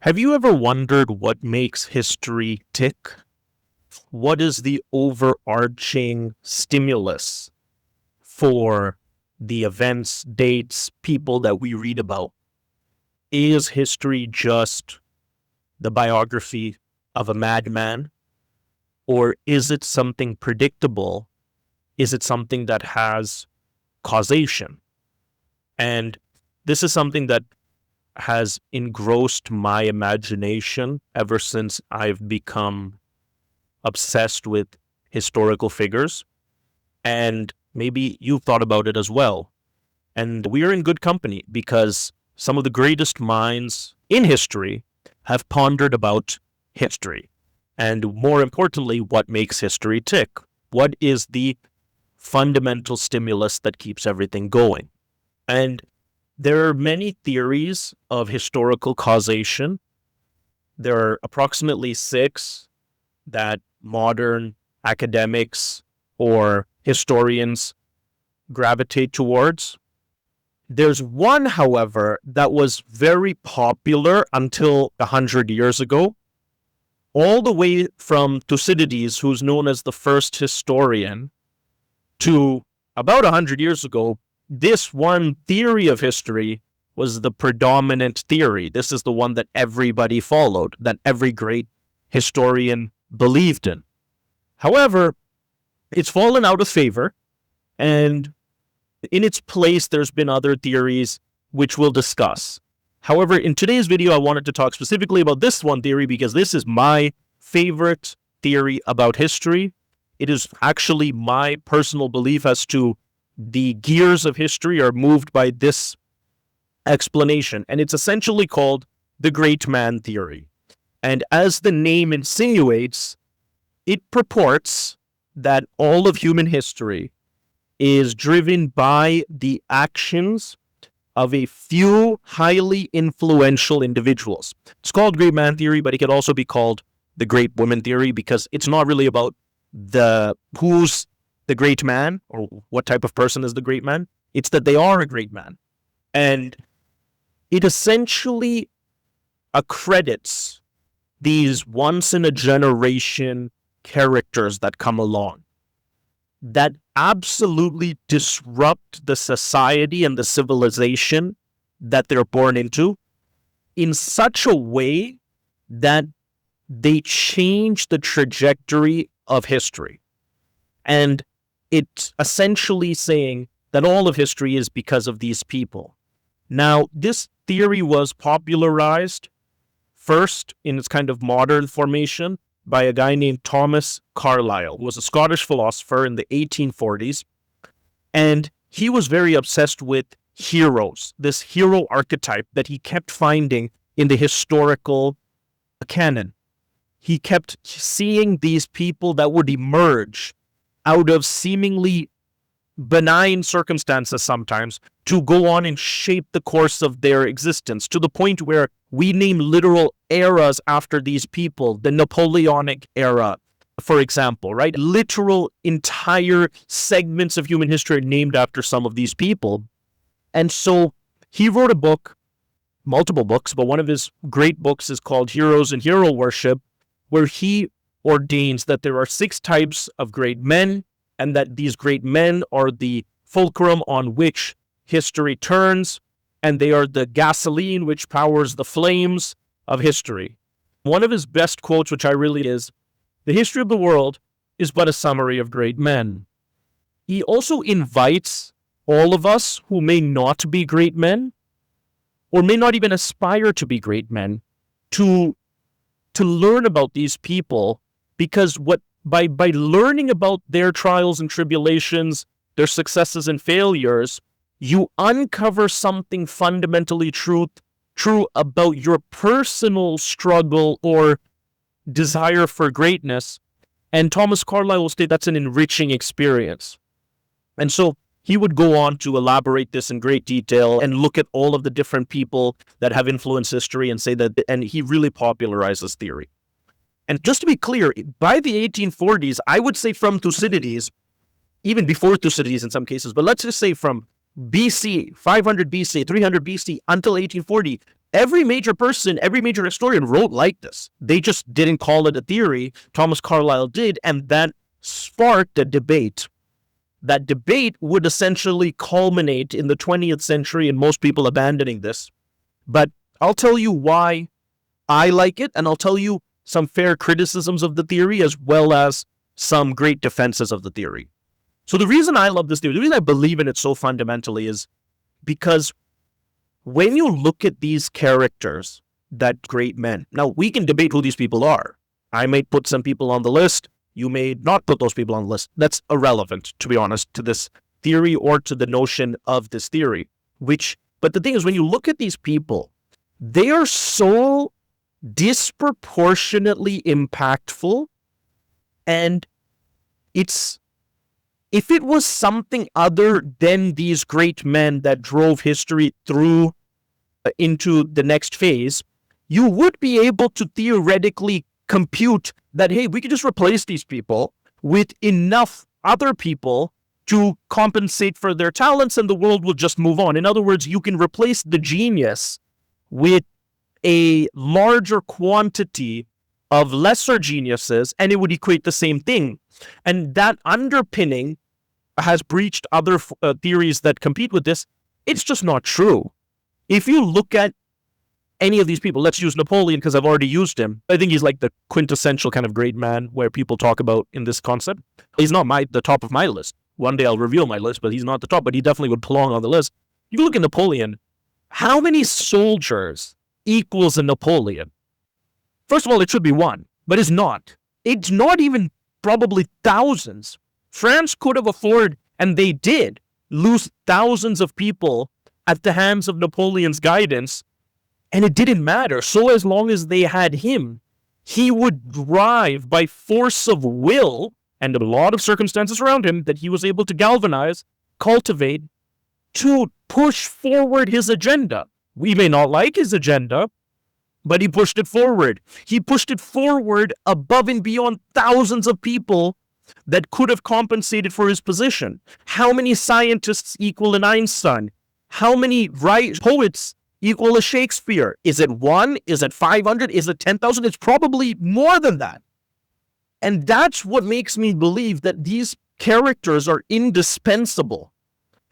Have you ever wondered what makes history tick? What is the overarching stimulus for the events, dates, people that we read about? Is history just the biography of a madman? Or is it something predictable? Is it something that has causation? And this is something that has engrossed my imagination ever since I've become obsessed with historical figures. And maybe you've thought about it as well. And we are in good company because some of the greatest minds in history have pondered about history. And more importantly, what makes history tick? What is the fundamental stimulus that keeps everything going? And there are many theories of historical causation. There are approximately 6 that modern academics or historians gravitate towards. There's one, however, that was very popular until 100 years ago, all the way from Thucydides, who's known as the first historian, to about 100 years ago. This one theory of history was the predominant theory. This is the one that everybody followed, that every great historian believed in. However, it's fallen out of favor, and in its place, there's been other theories which we'll discuss. However, in today's video, I wanted to talk specifically about this one theory because this is my favorite theory about history. It is actually my personal belief as to the gears of history are moved by this explanation, and it's essentially called the great man theory. And as the name insinuates, it purports that all of human history is driven by the actions of a few highly influential individuals. It's called great man theory, but it could also be called the great woman theory because it's not really about who's the great man or what type of person is the great man. It's that they are a great man. And it essentially accredits these once-in-a-generation characters that come along that absolutely disrupt the society and the civilization that they're born into in such a way that they change the trajectory of history. And it's essentially saying that all of history is because of these people. Now, this theory was popularized first in its kind of modern formation by a guy named Thomas Carlyle, who was a Scottish philosopher in the 1840s. And he was very obsessed with heroes, this hero archetype that he kept finding in the historical canon. He kept seeing these people that would emerge out of seemingly benign circumstances sometimes to go on and shape the course of their existence to the point where we name literal eras after these people. The Napoleonic era, for example, right? Literal entire segments of human history are named after some of these people. And so he wrote a book, multiple books, but one of his great books is called Heroes and Hero Worship, where he ordains that there are 6 types of great men, and that these great men are the fulcrum on which history turns, and they are the gasoline which powers the flames of history. One of his best quotes, which I really is, "The history of the world is but a summary of great men." He also invites all of us who may not be great men, or may not even aspire to be great men, to learn about these people, because by learning about their trials and tribulations, their successes and failures, you uncover something fundamentally true about your personal struggle or desire for greatness. And Thomas Carlyle will state that's an enriching experience. And so he would go on to elaborate this in great detail and look at all of the different people that have influenced history and say that, and he really popularizes theory. And just to be clear, by the 1840s, I would say from Thucydides, even before Thucydides in some cases, but let's just say from BC, 500 BC, 300 BC until 1840, Every major person, every major historian wrote like this. They just didn't call it a theory. Thomas Carlyle did, and that sparked a debate. That debate would essentially culminate in the 20th century and most people abandoning this. But I'll tell you why I like it, and I'll tell you some fair criticisms of the theory as well as some great defenses of the theory. So the reason I love this theory, the reason I believe in it so fundamentally is because when you look at these characters, that great men, now we can debate who these people are. I may put some people on the list. You may not put those people on the list. That's irrelevant, to be honest, to this theory or to the notion of this theory. But the thing is, when you look at these people, they are so disproportionately impactful. And if it was something other than these great men that drove history through into the next phase, you would be able to theoretically compute that, hey, we could just replace these people with enough other people to compensate for their talents and the world will just move on. In other words, you can replace the genius with a larger quantity of lesser geniuses and it would equate the same thing. And that underpinning has breached other theories that compete with this. It's just not true. If you look at any of these people, let's use Napoleon because I've already used him. I think he's like the quintessential kind of great man where people talk about in this concept. He's not the top of my list. One day I'll reveal my list, but he's not the top, but he definitely would belong on the list. You look at Napoleon, how many soldiers equals a Napoleon? First of all, it should be one, but it's not. It's not even probably thousands. France could have afforded, and they did, lose thousands of people at the hands of Napoleon's guidance, and it didn't matter. So as long as they had him, he would drive by force of will and a lot of circumstances around him that he was able to galvanize, cultivate, to push forward his agenda. We may not like his agenda, but he pushed it forward. He pushed it forward above and beyond thousands of people that could have compensated for his position. How many scientists equal an Einstein? How many poets equal a Shakespeare? Is it 1? Is it 500? Is it 10,000? It's probably more than that. And that's what makes me believe that these characters are indispensable.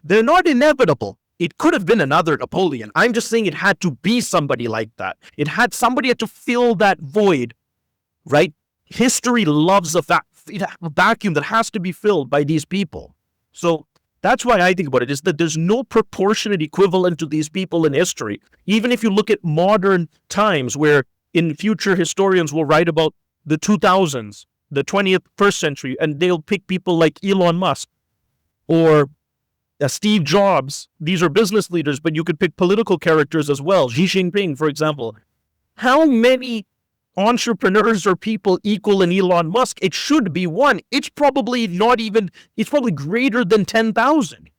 They're not inevitable. It could have been another Napoleon. I'm just saying it had to be somebody like that. Somebody had to fill that void, right? History loves a vacuum that has to be filled by these people. So that's why I think about it, is that there's no proportionate equivalent to these people in history. Even if you look at modern times where in future historians will write about the 2000s, the 21st century, and they'll pick people like Elon Musk or Steve Jobs. These are business leaders, but you could pick political characters as well. Xi Jinping, for example. How many entrepreneurs or people equal an Elon Musk? It should be one. It's probably greater than 10,000.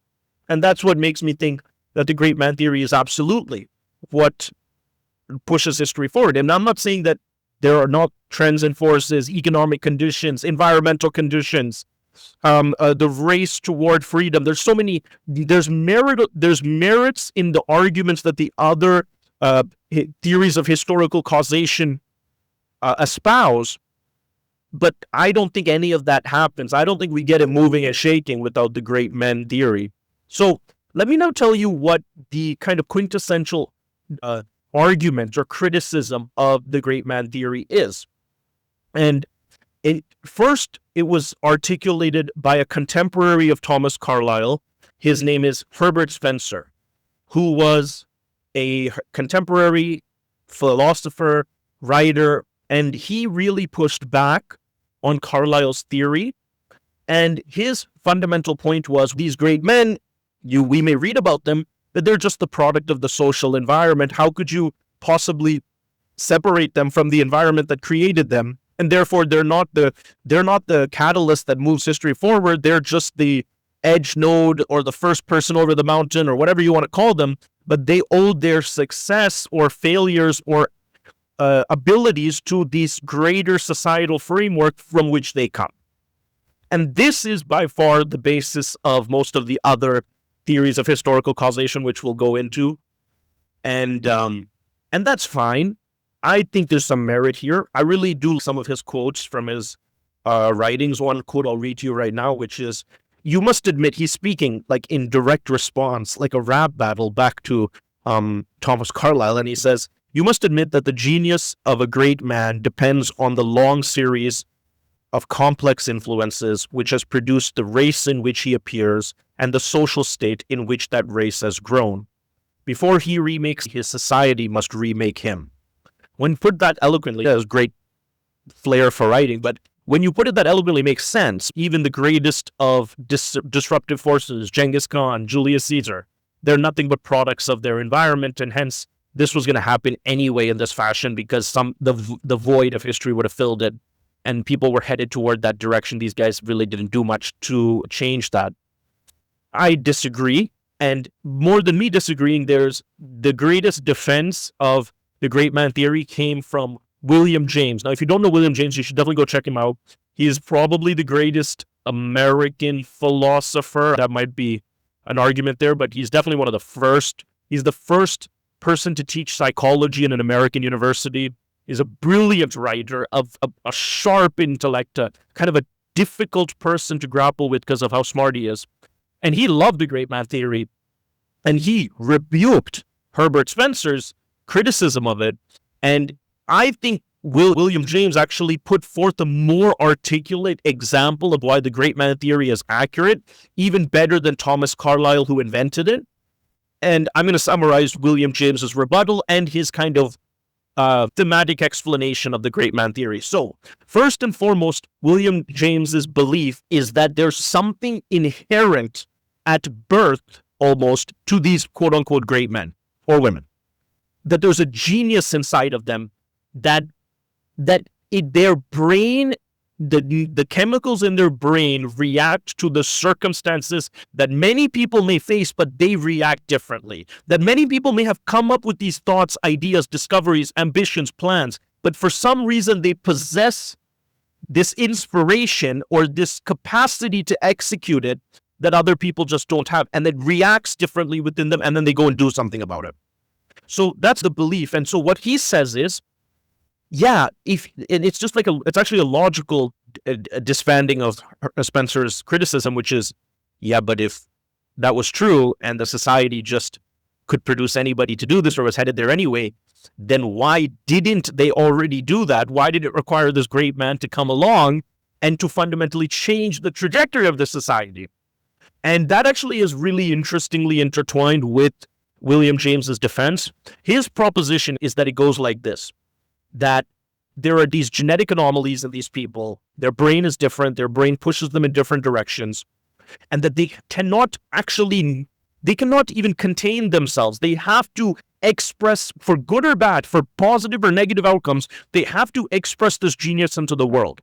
And that's what makes me think that the great man theory is absolutely what pushes history forward. And I'm not saying that there are not trends and forces, economic conditions, environmental conditions, the race toward freedom. There's so many. There's merits in the arguments that the other theories of historical causation espouse, but I don't think any of that happens. I don't think we get it moving and shaking without the great men theory. So let me now tell you what the kind of quintessential argument or criticism of the great man theory is. And first, it was articulated by a contemporary of Thomas Carlyle. His name is Herbert Spencer, who was a contemporary philosopher, writer, and he really pushed back on Carlyle's theory. And his fundamental point was these great men, we may read about them, but they're just the product of the social environment. How could you possibly separate them from the environment that created them? And therefore, they're not the catalyst that moves history forward. They're just the edge node or the first person over the mountain or whatever you want to call them. But they owe their success or failures or abilities to this greater societal framework from which they come. And this is by far the basis of most of the other theories of historical causation, which we'll go into. And And that's fine. I think there's some merit here. I really do some of his quotes from his writings. One quote I'll read to you right now, which is, you must admit, he's speaking like in direct response, like a rap battle back to Thomas Carlyle. And he says, you must admit that the genius of a great man depends on the long series of complex influences which has produced the race in which he appears and the social state in which that race has grown. Before he remakes, his society must remake him. When put that eloquently, that was great flair for writing, but when you put it that eloquently, it makes sense. Even the greatest of disruptive forces, Genghis Khan, Julius Caesar, they're nothing but products of their environment, and hence this was going to happen anyway in this fashion because the void of history would have filled it, and people were headed toward that direction. These guys really didn't do much to change that. I disagree, and more than me disagreeing, there's the greatest defense of the great man theory came from William James. Now, if you don't know William James, you should definitely go check him out. He is probably the greatest American philosopher. That might be an argument there, but he's definitely one of the first. He's the first person to teach psychology in an American university. He's a brilliant writer, of a sharp intellect, kind of a difficult person to grapple with because of how smart he is. And he loved the great man theory, and he rebuked Herbert Spencer's criticism of it. And I think William James actually put forth a more articulate example of why the great man theory is accurate, even better than Thomas Carlyle, who invented it. And I'm going to summarize William James's rebuttal and his kind of thematic explanation of the great man theory. So, first and foremost, William James's belief is that there's something inherent at birth, almost, to these quote-unquote great men or women. That there's a genius inside of them that their brain, the chemicals in their brain react to the circumstances that many people may face, but they react differently. That many people may have come up with these thoughts, ideas, discoveries, ambitions, plans, but for some reason they possess this inspiration or this capacity to execute it that other people just don't have, and it reacts differently within them, and then they go and do something about it. So that's the belief. And so what he says is, yeah, it's just like it's actually a logical disbanding of Spencer's criticism, which is, yeah, but if that was true and the society just could produce anybody to do this or was headed there anyway, then why didn't they already do that? Why did it require this great man to come along and to fundamentally change the trajectory of the society? And that actually is really interestingly intertwined with William James's defense. His proposition is that it goes like this, that there are these genetic anomalies in these people, their brain is different, their brain pushes them in different directions, and that they cannot even contain themselves. They have to express, for good or bad, for positive or negative outcomes, they have to express this genius into the world.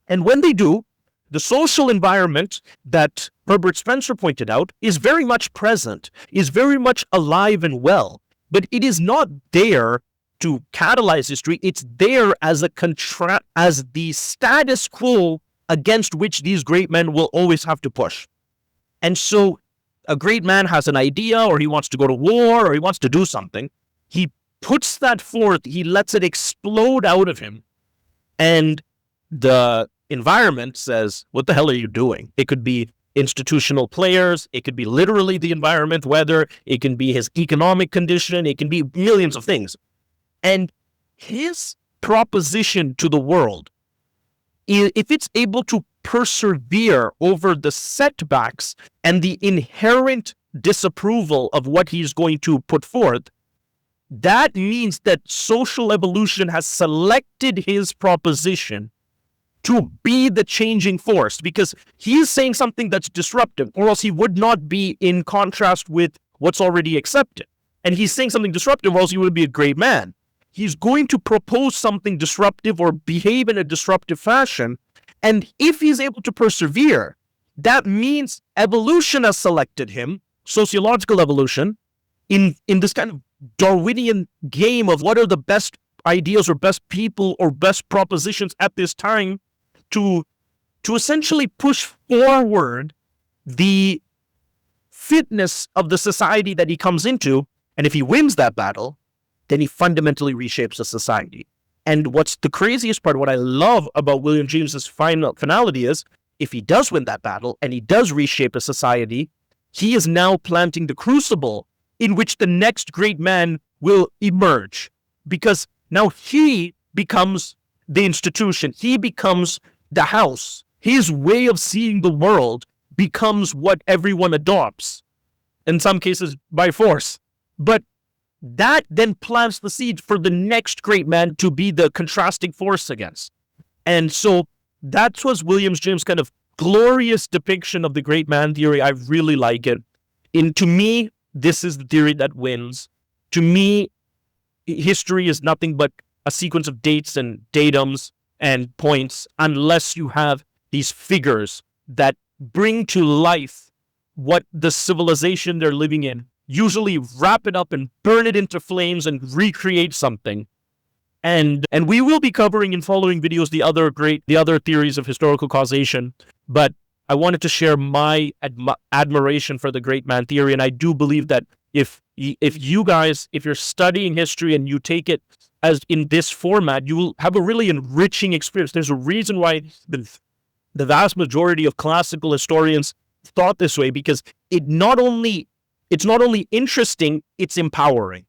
And when they do, the social environment that Herbert Spencer pointed out is very much present, is very much alive and well, but it is not there to catalyze history. It's there as as the status quo against which these great men will always have to push. And so a great man has an idea, or he wants to go to war, or he wants to do something. He puts that forth, he lets it explode out of him, and the environment says, what the hell are you doing? It could be institutional players, it could be literally the environment, weather, it can be his economic condition, it can be millions of things. And his proposition to the world, if it's able to persevere over the setbacks and the inherent disapproval of what he's going to put forth, that means that social evolution has selected his proposition to be the changing force, because he's saying something that's disruptive, or else he would not be in contrast with what's already accepted. And he's saying something disruptive, or else he would be a great man. He's going to propose something disruptive or behave in a disruptive fashion. And if he's able to persevere, that means evolution has selected him, sociological evolution, in this kind of Darwinian game of what are the best ideas or best people or best propositions at this time to essentially push forward the fitness of the society that he comes into. And if he wins that battle, then he fundamentally reshapes a society. And what's the craziest part, what I love about William James's finality is, if he does win that battle and he does reshape a society, he is now planting the crucible in which the next great man will emerge. Because now he becomes the institution. He becomes the house. His way of seeing the world becomes what everyone adopts, in some cases by force. But that then plants the seed for the next great man to be the contrasting force against. And so that was William James' kind of glorious depiction of the great man theory. I really like it. And to me, this is the theory that wins. To me, history is nothing but a sequence of dates and datums and points, unless you have these figures that bring to life what the civilization they're living in, usually wrap it up and burn it into flames and recreate something. And we will be covering in following videos the other theories of historical causation. But I wanted to share my admiration for the great man theory. And I do believe that if you're studying history and you take it as in this format, you will have a really enriching experience. There's a reason why the vast majority of classical historians thought this way, because it's not only interesting, it's empowering.